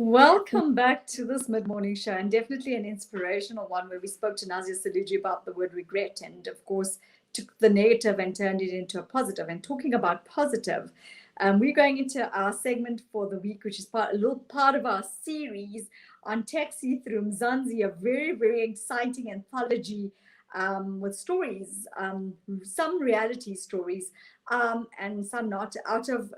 Welcome back to this mid-morning show, and definitely an inspirational one where we spoke to Nazia Saluji about the word regret, and of course took the negative and turned it into a positive. And talking about positive, we're going into our segment for the week, which is a little part of our series on Taxi Through Mzansi, a very, very exciting anthology with stories, some reality stories, and some not, out of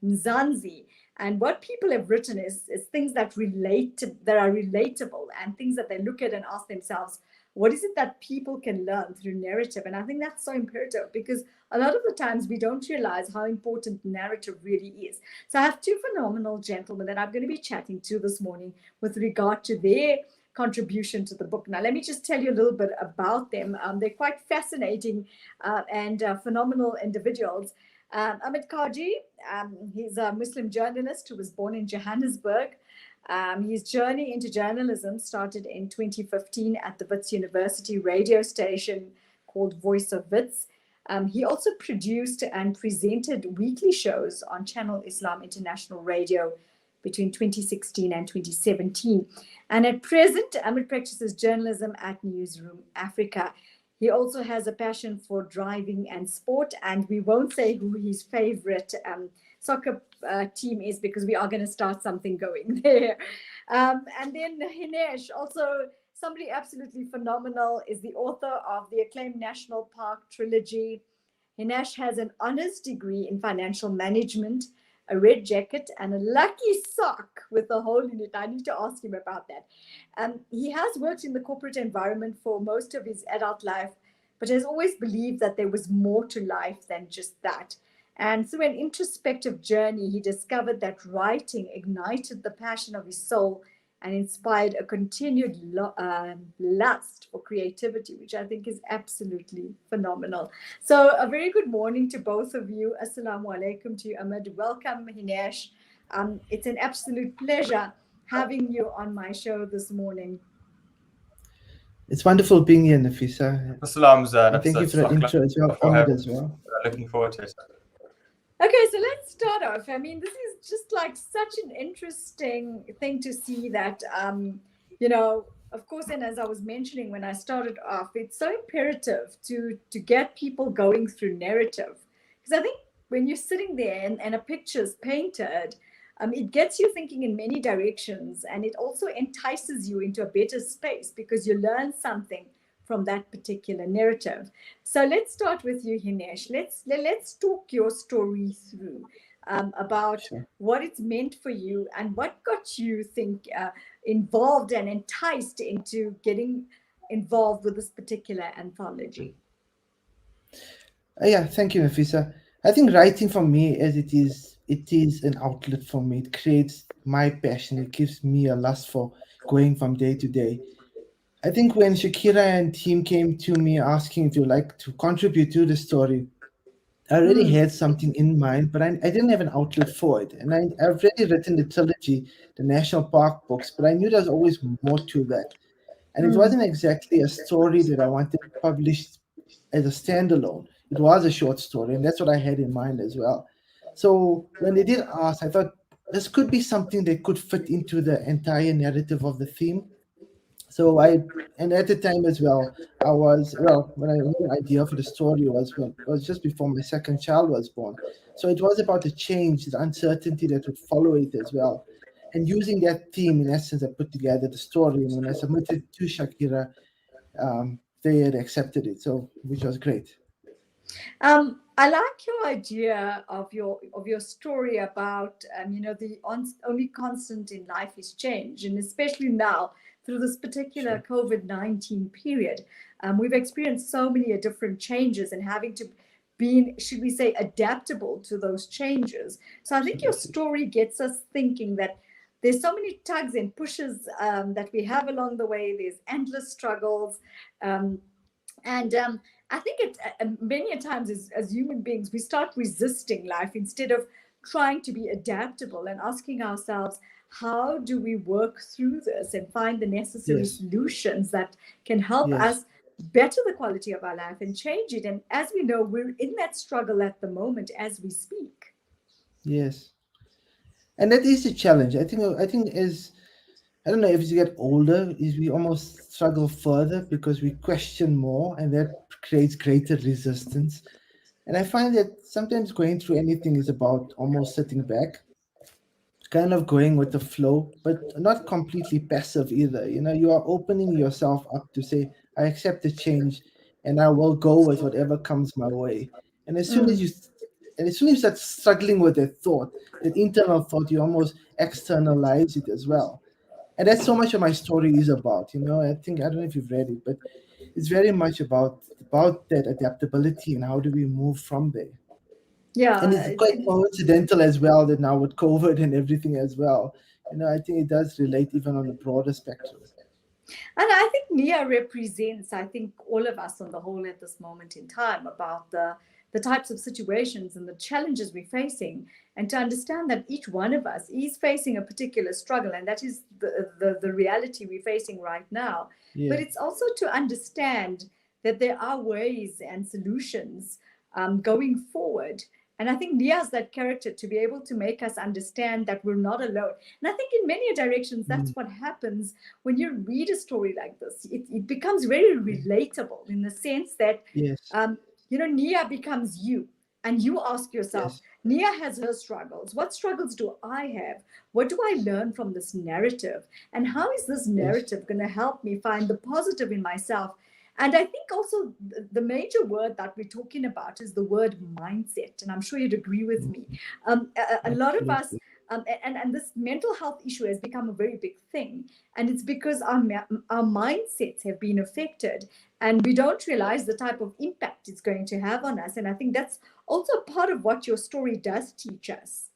Mzansi. And what people have written is things that that are relatable, and things that they look at and ask themselves, what is it that people can learn through narrative? And I think that's so imperative, because a lot of the times we don't realize how important narrative really is. So I have two phenomenal gentlemen that I'm going to be chatting to this morning with regard to their contribution to the book. Now, let me just tell you a little bit about them. They're quite fascinating and phenomenal individuals. Ahmed Kajee, he's a Muslim journalist who was born in Johannesburg. His journey into journalism started in 2015 at the Wits University radio station called Voice of Wits. He also produced and presented weekly shows on Channel Islam International Radio between 2016 and 2017. And at present, Ahmed practices journalism at Newsroom Africa. He also has a passion for driving and sport, and we won't say who his favorite soccer team is, because we are going to start something going there. And then Hinesh, also somebody absolutely phenomenal, is the author of the acclaimed National Park trilogy. Hinesh has an honors degree in financial management, a red jacket, and a lucky sock with a hole in it. I need to ask him about that. He has worked in the corporate environment for most of his adult life, but has always believed that there was more to life than just that. And through an introspective journey, he discovered that writing ignited the passion of his soul and inspired a continued lust for creativity, which I think is absolutely phenomenal. So a very good morning to both of you. Assalamu alaikum to you, Ahmed. Welcome, Hinesh. It's an absolute pleasure having you on my show this morning. It's wonderful being here, Nafisa. And thank you for the intro as well, Ahmed, as well. Looking forward to it. Okay, so let's start off. I mean, this is just like such an interesting thing to see that, of course, and as I was mentioning when I started off, it's so imperative to get people going through narrative. Because I think when you're sitting there and a picture's painted, it gets you thinking in many directions, and it also entices you into a better space because you learn something from that particular narrative. So let's start with you, Hinesh. Let's talk your story through about what it's meant for you and what got you involved and enticed into getting involved with this particular anthology. Yeah, thank you, Nafisa. I think writing for me, as it is an outlet for me. It creates my passion. It gives me a lust for going from day to day. I think when Shakira and team came to me asking if you like to contribute to the story, I already had something in mind, but I didn't have an outlet for it. And I've already written the trilogy, the National Park books, but I knew there's always more to that. And it wasn't exactly a story that I wanted published as a standalone. It was a short story, and that's what I had in mind as well. So when they did ask, I thought this could be something that could fit into the entire narrative of the theme. So and at the time as well, when I the idea for the story was just before my second child was born. So it was about the change, the uncertainty that would follow it as well. And using that theme, in essence, I put together the story. And when I submitted to Shakira, they had accepted it, which was great. I like your idea of your story about the only constant in life is change, and especially now through this particular COVID-19 period, we've experienced so many different changes and having to be, should we say, adaptable to those changes. So I think your story gets us thinking that there's so many tugs and pushes that we have along the way. There's endless struggles. I think many times as human beings, we start resisting life instead of trying to be adaptable and asking ourselves, how do we work through this and find the necessary solutions that can help us better the quality of our life and change it? And as we know, we're in that struggle at the moment as we speak. Yes. And that is a challenge. I think as I don't know if you get older, is we almost struggle further because we question more, and that creates greater resistance. And I find that sometimes going through anything is about almost sitting back, kind of going with the flow, but not completely passive either. You know, you are opening yourself up to say, I accept the change and I will go with whatever comes my way. And as soon as Mm. you and as soon as you start struggling with that thought, that internal thought, you almost externalize it as well. And that's so much of my story is about. I think I don't know if you've read it, but it's very much about that adaptability and how do we move from there. And Yeah, it's quite coincidental as well that now with COVID and everything as well, I think it does relate even on a broader spectrum. and I think Nia represents, I think, all of us on the whole at this moment in time about the types of situations and the challenges we're facing, and to understand that each one of us is facing a particular struggle, and that is the reality we're facing right now. But Yeah. it's also to understand that there are ways and solutions going forward. And I think Nia has that character to be able to make us understand that we're not alone. And I think in many directions, that's Mm, what happens when you read a story like this. It becomes very yeah. relatable in the sense that, Yes. um, Nia becomes you. And you ask yourself, Yes. Nia has her struggles. What struggles do I have? What do I learn from this narrative? And how is this Yes. narrative going to help me find the positive in myself? And I think also the major word that we're talking about is the word mindset. And I'm sure you'd agree with me. Mm, A lot of us, absolutely. and this mental health issue has become a very big thing. And it's because our mindsets have been affected, and we don't realize the type of impact it's going to have on us. And I think that's also part of what your story does teach us.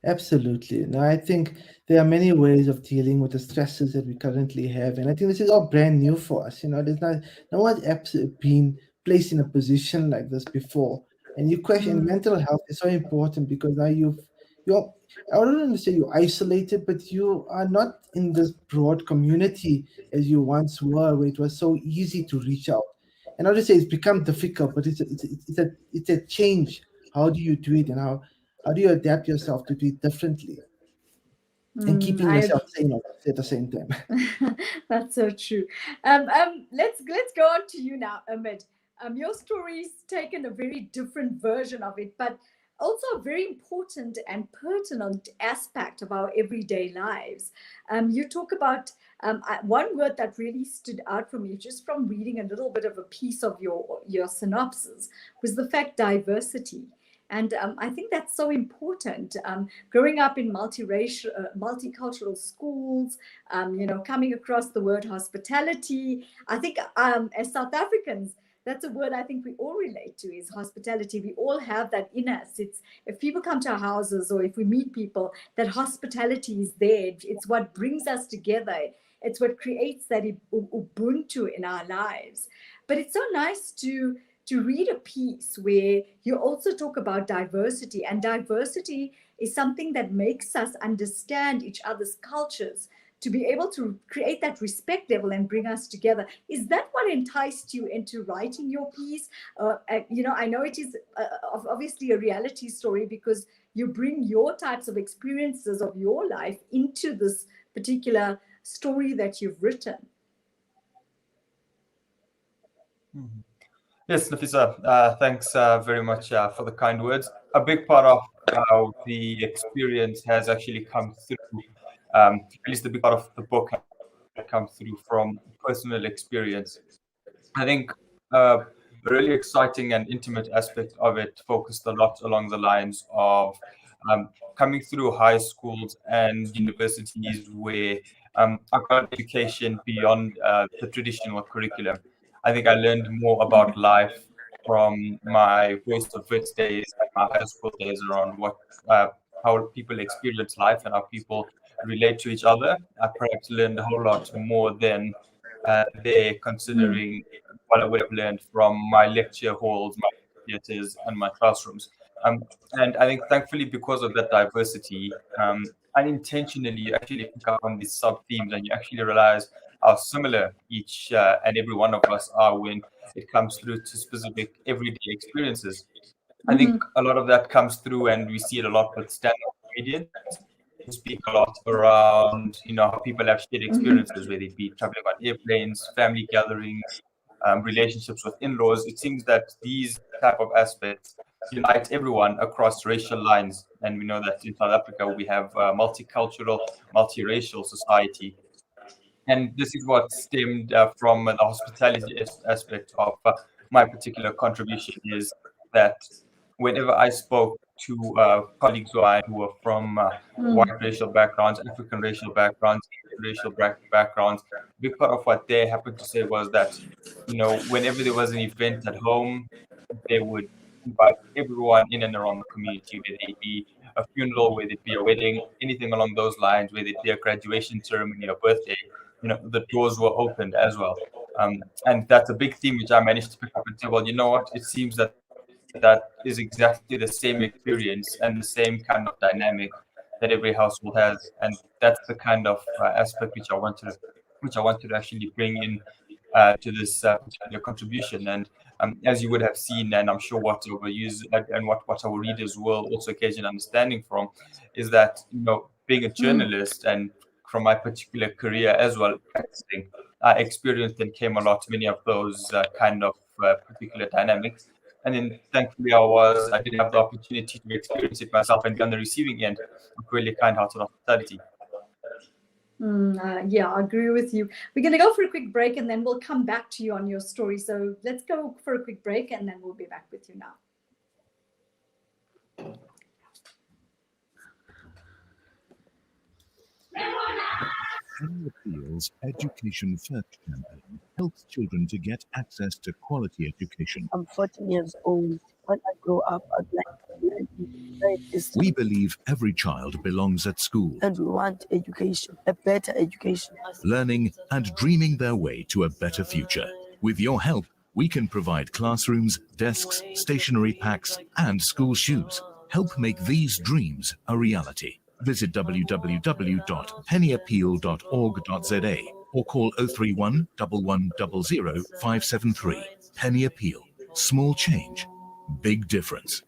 Absolutely. Now, I think there are many ways of dealing with the stresses that we currently have, and I think this is all brand new for us. There's not no one's been placed in a position like this before, and you question Mm. mental health is so important because now you're I don't want to say you're isolated, but you are not in this broad community as you once were, where it was so easy to reach out. And I would say it's become difficult, but it's a change. How do you do it, and how do you adapt yourself to do it differently and Mm, keeping yourself sane obviously, at the same time? That's so true. Let's go on to you now, Ahmed. Your story's taken a very different version of it, but also a very important and pertinent aspect of our everyday lives. You talk about one word that really stood out for me, just from reading a little bit of a piece of your synopsis, was the fact diversity. And I think that's so important. Growing up in multiracial, multicultural schools, coming across the word hospitality. I think as South Africans, that's a word I think we all relate to is hospitality. We all have that in us. It's if people come to our houses or if we meet people, that hospitality is there. It's what brings us together. It's what creates that ubuntu in our lives. But it's so nice to read a piece where you also talk about diversity, and diversity is something that makes us understand each other's cultures, to be able to create that respect level and bring us together. Is that what enticed you into writing your piece? I know it is obviously a reality story because you bring your types of experiences of your life into this particular story that you've written. Mhm. Yes, Nafisa, thanks very much for the kind words. A big part of the experience has actually come through, at least a big part of the book has come through from personal experience. I think a really exciting and intimate aspect of it focused a lot along the lines of um, coming through high schools and universities where I got an education beyond the traditional curriculum. I think I learned more about life from my worst of wits days and my high school days around uh, how people experience life and how people relate to each other. I perhaps learned a whole lot more than there, Mm. considering what I would have learned from my lecture halls, my theaters, and my classrooms. And I think, thankfully, because of that diversity, unintentionally, you actually pick up on these sub themes and you actually realize how similar each and every one of us are when it comes through to specific everyday experiences. I think Mhm. a lot of that comes through, and we see it a lot with stand. comedians who speak a lot around, how people have shared experiences, whether it be traveling on airplanes, family gatherings, relationships with in-laws. It seems that these type of aspects unite everyone across racial lines. And we know that in South Africa, we have a multicultural, multiracial society. And this is what stemmed from the hospitality aspect of my particular contribution, is that whenever I spoke to colleagues who were from white racial backgrounds, African racial backgrounds, Indian racial backgrounds, a big part of what they happened to say was that, whenever there was an event at home, they would invite everyone in and around the community, whether it be a funeral, whether it be a wedding, anything along those lines, whether it be a graduation ceremony, a birthday, the doors were opened as well. And that's a big theme which I managed to pick up and say, well, you know what, it seems that is exactly the same experience and the same kind of dynamic that every household has. And that's the kind of aspect which I wanted to actually bring in to this particular contribution. And as you would have seen, and I'm sure what our users and what our readers will also gauge an understanding from, is that, being a journalist and from my particular career as well, practicing, I experienced and came a lot many of those kind of particular dynamics. And then thankfully I did have the opportunity to experience it myself and be on the receiving end of really kind-hearted hospitality. Yeah, I agree with you. We're going to go for a quick break and then we'll come back to you on your story. So let's go for a quick break and then we'll be back with you now. Penny Appeal's Education First campaign helps children to get access to quality education. I'm 14 years old. When I grow up, I'd like to learn. We believe every child belongs at school, And we want education, a better education. learning and dreaming their way to a better future. With your help, we can provide classrooms, desks, stationery packs, and school shoes. Help make these dreams a reality. Visit www.pennyappeal.org.za or call 031 1100 573. Penny Appeal. Small change, big difference.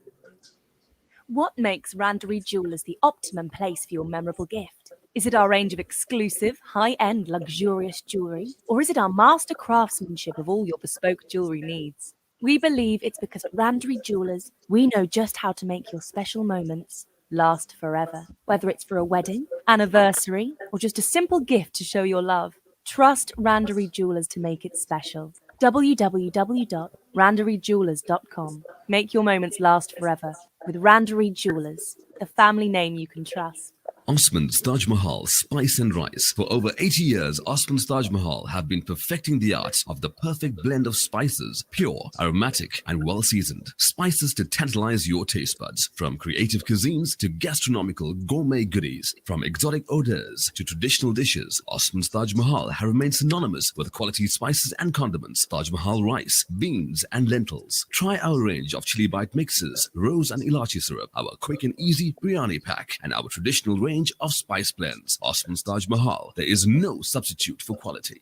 What makes Randery Jewelers the optimum place for your memorable gift? Is it our range of exclusive, high-end, luxurious jewellery? Or is it our master craftsmanship of all your bespoke jewellery needs? We believe it's because at Randery Jewelers, we know just how to make your special moments last forever. Whether it's for a wedding, anniversary, or just a simple gift to show your love, trust Randery Jewelers to make it special. www.randeryjewelers.com. Make your moments last forever with Randery Jewelers, the family name you can trust. Osman's Taj Mahal Spice and Rice. For over 80 years, Osman's Taj Mahal have been perfecting the art of the perfect blend of spices, pure, aromatic, and well-seasoned. Spices to tantalize your taste buds. From creative cuisines to gastronomical gourmet goodies. From exotic odors to traditional dishes, Osman's Taj Mahal have remained synonymous with quality spices and condiments. Taj Mahal rice, beans, and lentils. Try our range of chili bite mixes, rose and ilachi syrup, our quick and easy biryani pack, and our traditional range of spice blends. Osman's Taj Mahal. There is no substitute for quality.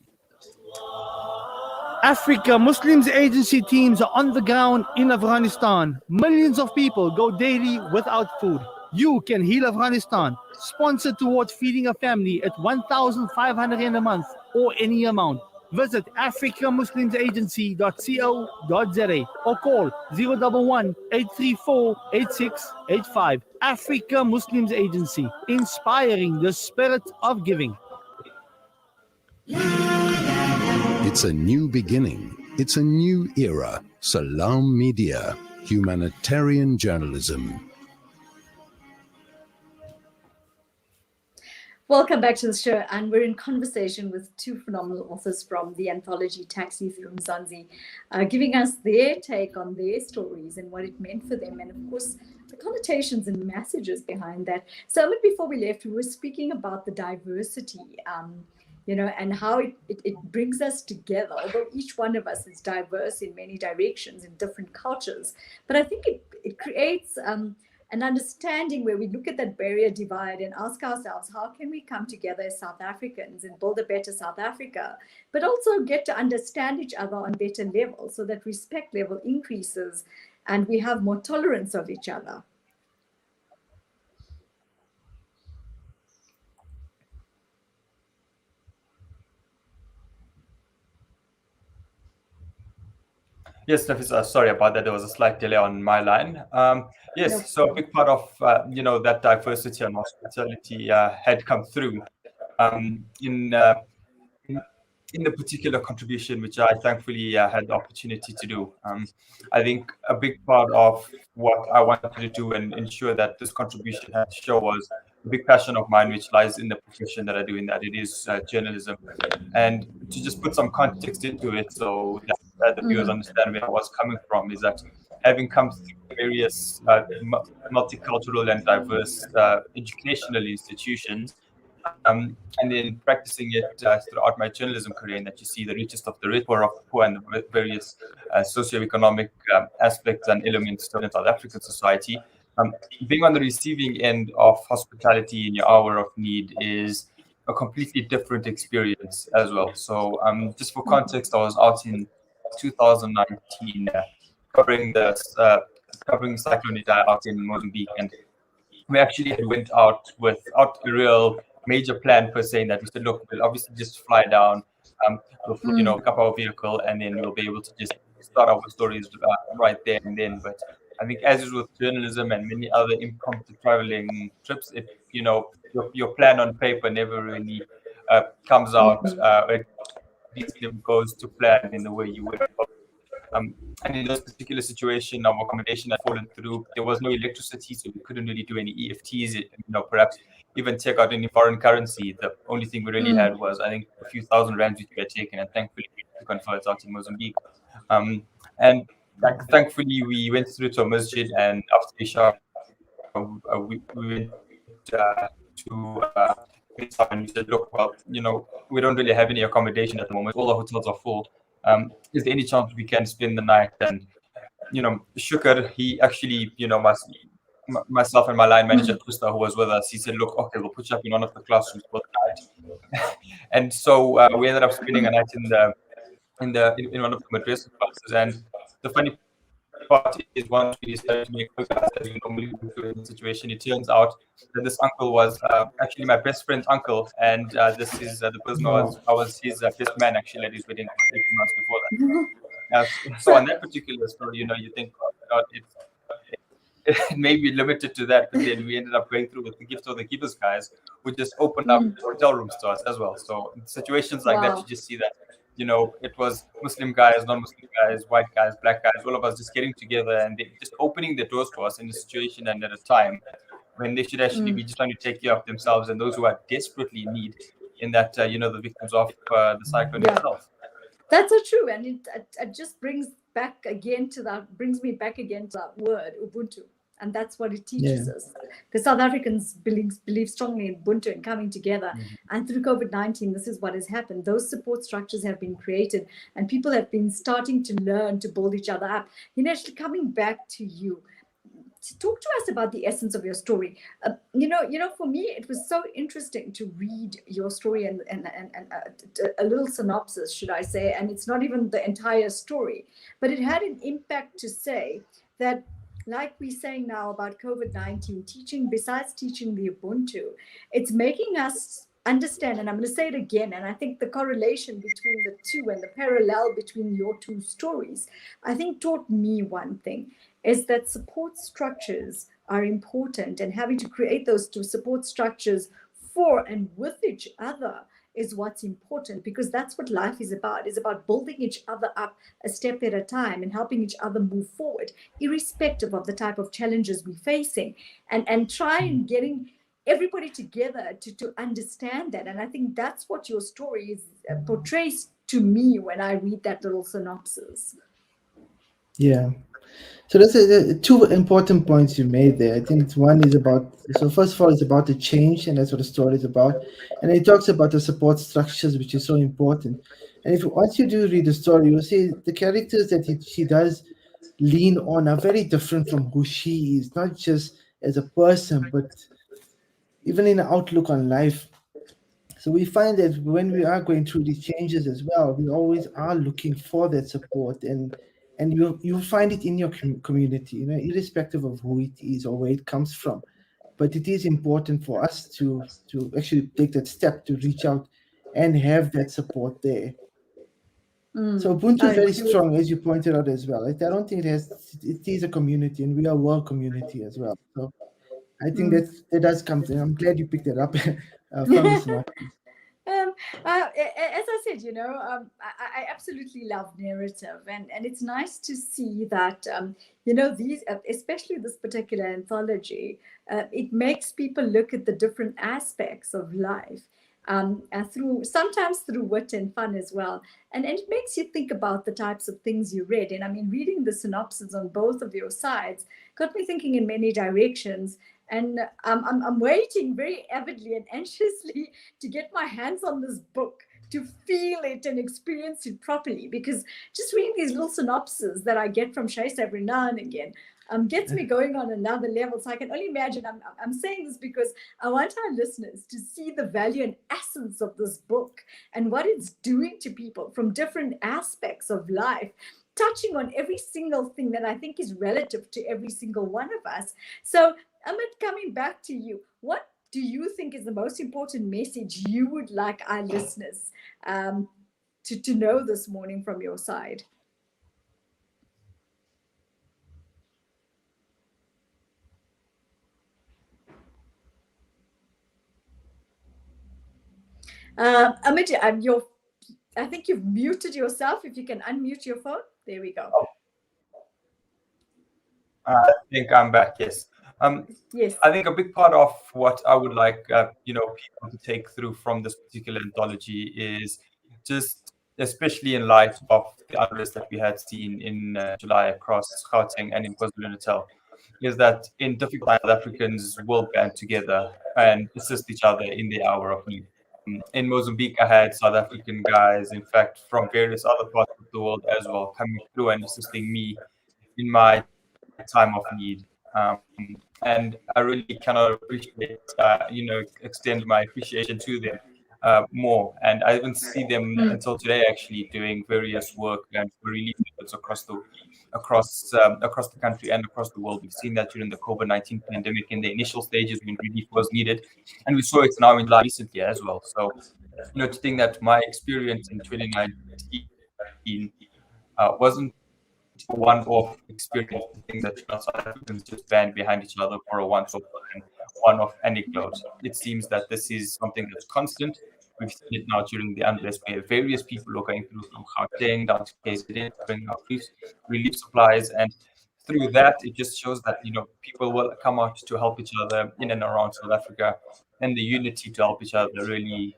Africa Muslims Agency teams are on the ground in Afghanistan. Millions of people go daily without food. You can heal Afghanistan. Sponsor towards feeding a family at 1,500 in a month or any amount. Visit africamuslimsagency.co.za or call 011 834 8685. Africa Muslims Agency, inspiring the spirit of giving. It's a new beginning. It's a new era. Salam Media, humanitarian journalism. Welcome back to the show, and we're in conversation with two phenomenal authors from the anthology Taxi Through Mzansi, giving us their take on their stories and what it meant for them, and of course the connotations and messages behind that. So Ahmed, before we left, we were speaking about the diversity, and how it brings us together, although each one of us is diverse in many directions, in different cultures. But I think it creates an understanding where we look at that barrier divide and ask ourselves, how can we come together as South Africans and build a better South Africa, but also get to understand each other on better levels so that respect level increases and we have more tolerance of each other. Yes, Nafisa, sorry about that. There was a slight delay on my line. Yes, No so a big part of that diversity and hospitality had come through um, in, uh, in in the particular contribution which I thankfully had the opportunity to do. I think a big part of what I wanted to do and ensure that this contribution had to show was a big passion of mine, which lies in the profession that I do, in that it is journalism. And to just put some context into it so that the viewers understand where I was coming from, is that having come through various multicultural and diverse educational institutions, and then practicing it throughout my journalism career, and that you see the richest of the rich, poor of the poor, and the various socioeconomic aspects and elements of South African society. Being on the receiving end of hospitality in your hour of need is a completely different experience as well. So, just for context, I was out in 2019 covering covering Cyclone Idai out in Mozambique, and we actually had went out without a real major plan per se. In that we said, look, we'll obviously just fly down, we'll pick up our vehicle, and then we'll be able to just start our stories right there and then. But I think, as is with journalism and many other impromptu traveling trips, your plan on paper never really comes out. At least never goes to plan in the way you would have hoped. And in this particular situation, our accommodation had fallen through. There was no electricity, so we couldn't really do any EFTs. Perhaps even take out any foreign currency. The only thing we really had was, I think, a few thousand rands which we had taken, and thankfully we converted out in Mozambique. And thankfully we went through to a masjid, and after Isha, we went to Vithal, and we said, look, well, we don't really have any accommodation at the moment. All the hotels are full. Is there any chance we can spend the night? And Shukar, he actually, myself and my line manager Krista, who was with us, he said, look, okay, we'll put you up in one of the classrooms for the night. And so we ended up spending a night in one of the madrasa classes. And the funny part is, once we decided to make progress, as we normally do in the situation, it turns out that this uncle was actually my best friend's uncle, and this is the person I was his best man actually at his wedding 18 months before that. So on that particular story, you think, oh my God, it may be limited to that, but then we ended up going through with the gift of the Gibbous guys, who just opened up hotel rooms to us as well. So in situations like that, you just see that it was Muslim guys, non-Muslim guys, white guys, black guys, all of us just getting together and they just opening their doors to us in a situation and at a time when they should actually be just trying to take care of themselves and those who are desperately in need, in that, the victims of the cyclone itself. That's so true. And it just brings me back again to that word, Ubuntu. And that's what it teaches us. Because South Africans believe strongly in Ubuntu and coming together. And through COVID-19, this is what has happened. Those support structures have been created and people have been starting to learn to build each other up. Hinesh, coming back to you, talk to us about the essence of your story. For me, it was so interesting to read your story and a little synopsis, should I say. And it's not even the entire story, but it had an impact to say that, like we're saying now about COVID-19, besides teaching the Ubuntu, it's making us understand, and I'm going to say it again, and I think the correlation between the two and the parallel between your two stories, I think taught me one thing, is that support structures are important, and having to create those two support structures for and with each other is what's important, because that's what life is about. It's about building each other up a step at a time and helping each other move forward, irrespective of the type of challenges we're facing, and try and getting everybody together to understand that. And I think that's what your story portrays to me when I read that little synopsis. Yeah. So there's two important points you made there. I think one is first of all, it's about the change, and that's what the story is about. And it talks about the support structures, which is so important. And once you do read the story, you'll see the characters that she does lean on are very different from who she is, not just as a person, but even in the outlook on life. So we find that when we are going through these changes as well, we always are looking for that support, and you'll find it in your community, irrespective of who it is or where it comes from. But it is important for us to actually take that step to reach out and have that support there. So Ubuntu I is very agree with strong, as you pointed out as well. I don't think it is a community, and we are a world community as well. So I think that does come. I'm glad you picked it up from the synopsis. As I said, I absolutely love narrative, and it's nice to see that, these, especially this particular anthology, it makes people look at the different aspects of life. Sometimes through wit and fun as well. And it makes you think about the types of things you read. And I mean, reading the synopsis on both of your sides got me thinking in many directions. And I'm waiting very avidly and anxiously to get my hands on this book, to feel it and experience it properly, because just reading these little synopses that I get from Shaista every now and again gets me going on another level. So I can only imagine, I'm saying this because I want our listeners to see the value and essence of this book and what it's doing to people from different aspects of life, touching on every single thing that I think is relative to every single one of us. So Ahmed, coming back to you, what do you think is the most important message you would like our listeners to know this morning from your side? Ahmed, I think you've muted yourself. If you can unmute your phone. There we go. I think I'm back, yes. Yes. I think a big part of what I would like, people to take through from this particular anthology is just, especially in light of the unrest that we had seen in July across Gauteng and in KwaZulu-Natal, is that in difficult times, South Africans will band together and assist each other in the hour of need. In Mozambique, I had South African guys, in fact, from various other parts of the world as well, coming through and assisting me in my time of need. And I really cannot appreciate, extend my appreciation to them more. And I didn't see them until today, actually, doing various work and relief efforts across the country and across the world. We've seen that during the COVID-19 pandemic in the initial stages when relief was needed, and we saw it now in recently as well. So, to think that my experience in 2019 wasn't a one-off experience, things that South Africans just band behind each other for a once-off and one-off anecdote. It seems that this is something that's constant. We've seen it now during the unrest where various people are going through from Gauteng down to KZN, bringing out relief supplies, and through that, it just shows that people will come out to help each other in and around South Africa, and the unity to help each other really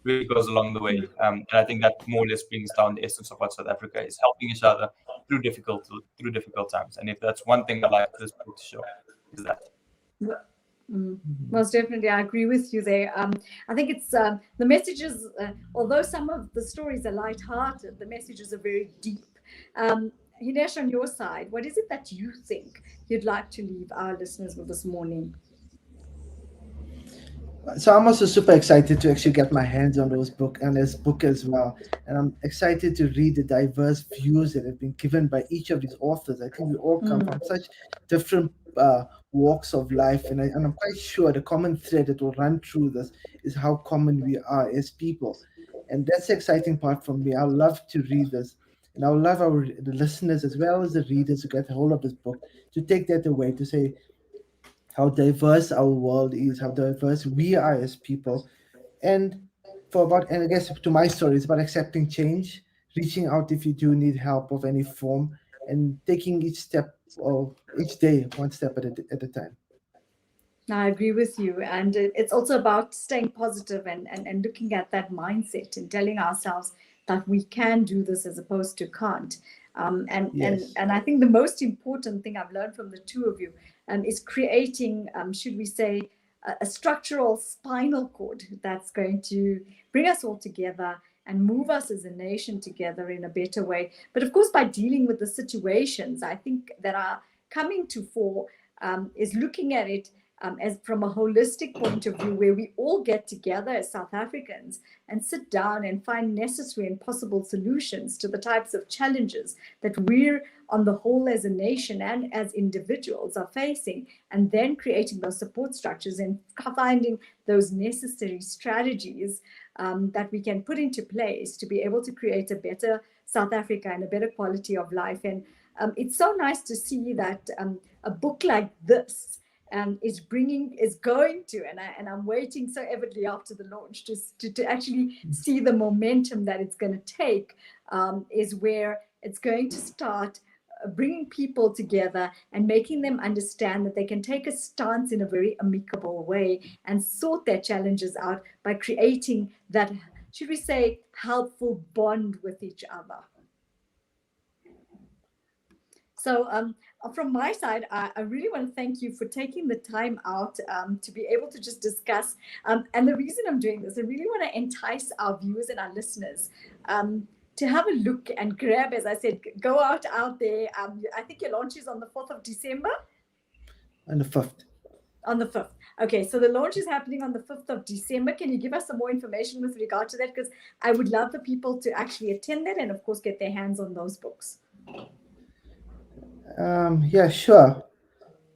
goes along the way. And I think that more or less brings down the essence of what South Africa is, helping each other through difficult times. And if that's one thing I like this book to show, is that. Most definitely, I agree with you there. I think it's the messages, although some of the stories are light-hearted, the messages are very deep. Hinesh, on your side, what is it that you think you'd like to leave our listeners with this morning? So I'm also super excited to actually get my hands on this book as well. And I'm excited to read the diverse views that have been given by each of these authors. I think we all come from such different walks of life. And I'm quite sure the common thread that will run through this is how common we are as people. And that's the exciting part for me. I would love to read this. And I would love the listeners as well as the readers who get a hold of this book to take that away, to say how diverse our world is, how diverse we are as people. And I guess to my story, it's about accepting change, reaching out if you do need help of any form, and taking each day, one step at a time. I agree with you. And it's also about staying positive and looking at that mindset and telling ourselves that we can do this as opposed to can't. Yes. And I think the most important thing I've learned from the two of you is creating, should we say, a structural spinal cord that's going to bring us all together and move us as a nation together in a better way. But of course, by dealing with the situations, I think that are coming to fore, is looking at it as from a holistic point of view, where we all get together as South Africans and sit down and find necessary and possible solutions to the types of challenges that we're on the whole as a nation and as individuals are facing, and then creating those support structures and finding those necessary strategies that we can put into place to be able to create a better South Africa and a better quality of life. And it's so nice to see that a book like this is going to, and I'm waiting so avidly after the launch to actually see the momentum that it's going to take, is where it's going to start bringing people together and making them understand that they can take a stance in a very amicable way and sort their challenges out by creating that, should we say, helpful bond with each other. So from my side, I really want to thank you for taking the time out to be able to just discuss. And the reason I'm doing this, I really want to entice our viewers and our listeners to have a look and grab, as I said, go out there. I think your launch is on the 4th of December? On the 5th. On the 5th. Okay, so the launch is happening on the 5th of December. Can you give us some more information with regard to that? Because I would love for people to actually attend that and, of course, get their hands on those books. Yeah, sure.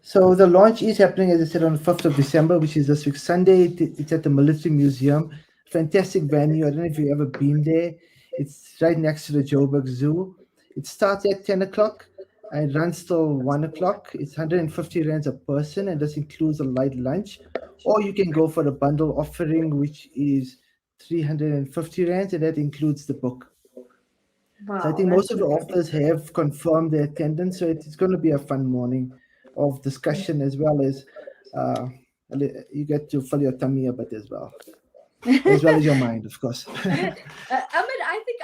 So the launch is happening, as I said, on the 5th of December, which is this week Sunday. It's at the Military Museum. Fantastic venue. I don't know if you've ever been there. It's right next to the Joburg Zoo. It starts at 10 o'clock and it runs till 1 o'clock. It's 150 rands a person, and this includes a light lunch. Or you can go for the bundle offering, which is 350 rands, and that includes the book. Wow, So I think most of the authors have confirmed their attendance, so it's going to be a fun morning of discussion, as well as you get to fill your tummy a bit as well as your mind, of course. Ahmed, I think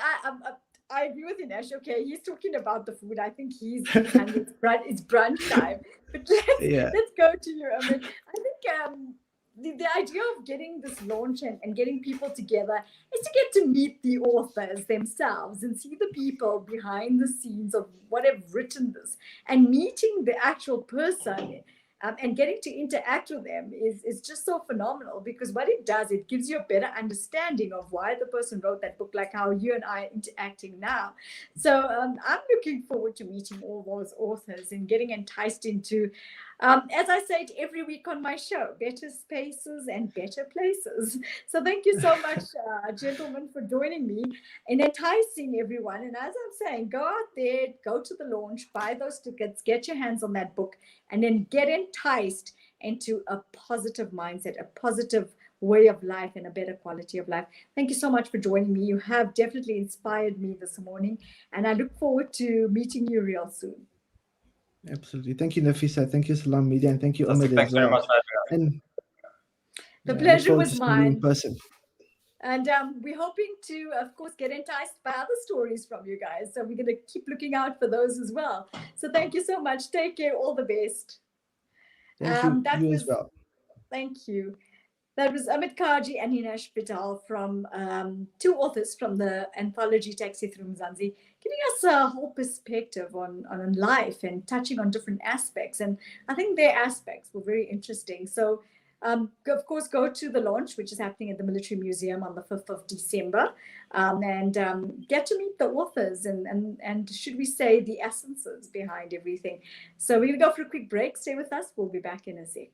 I agree with Hinesh. Okay, he's talking about the food. I think he's hungry. It's brunch time. But let's go to you, Ahmed. I think the idea of getting this launch and getting people together is to get to meet the authors themselves and see the people behind the scenes of what have written this, and meeting the actual person and getting to interact with them is just so phenomenal, because what it does, it gives you a better understanding of why the person wrote that book, like how you and I are interacting now. So I'm looking forward to meeting all those authors and getting enticed into, as I say it every week on my show, better spaces and better places. So thank you so much, gentlemen, for joining me and enticing everyone. And as I'm saying, go out there, go to the launch, buy those tickets, get your hands on that book, and then get enticed into a positive mindset, a positive way of life, and a better quality of life. Thank you so much for joining me. You have definitely inspired me this morning, and I look forward to meeting you real soon. Absolutely. Thank you, Nafisa. Thank you, Salam Media, and thank you, Ahmed, Thanks as well. very much for having us. And the pleasure was in mine. person. And we're hoping to, of course, get enticed by other stories from you guys. So we're going to keep looking out for those as well. So thank you so much. Take care. All the best. Thank you as well. Thank you. That was Ahmed Kajee and Hinesh Vithal, from two authors from the anthology Taxi Through Mzansi, giving us a whole perspective on life and touching on different aspects. And I think their aspects were very interesting. So of course, go to the launch, which is happening at the Military Museum on the 5th of December, and get to meet the authors and should we say, the essences behind everything. So we're going to go for a quick break. Stay with us. We'll be back in a sec.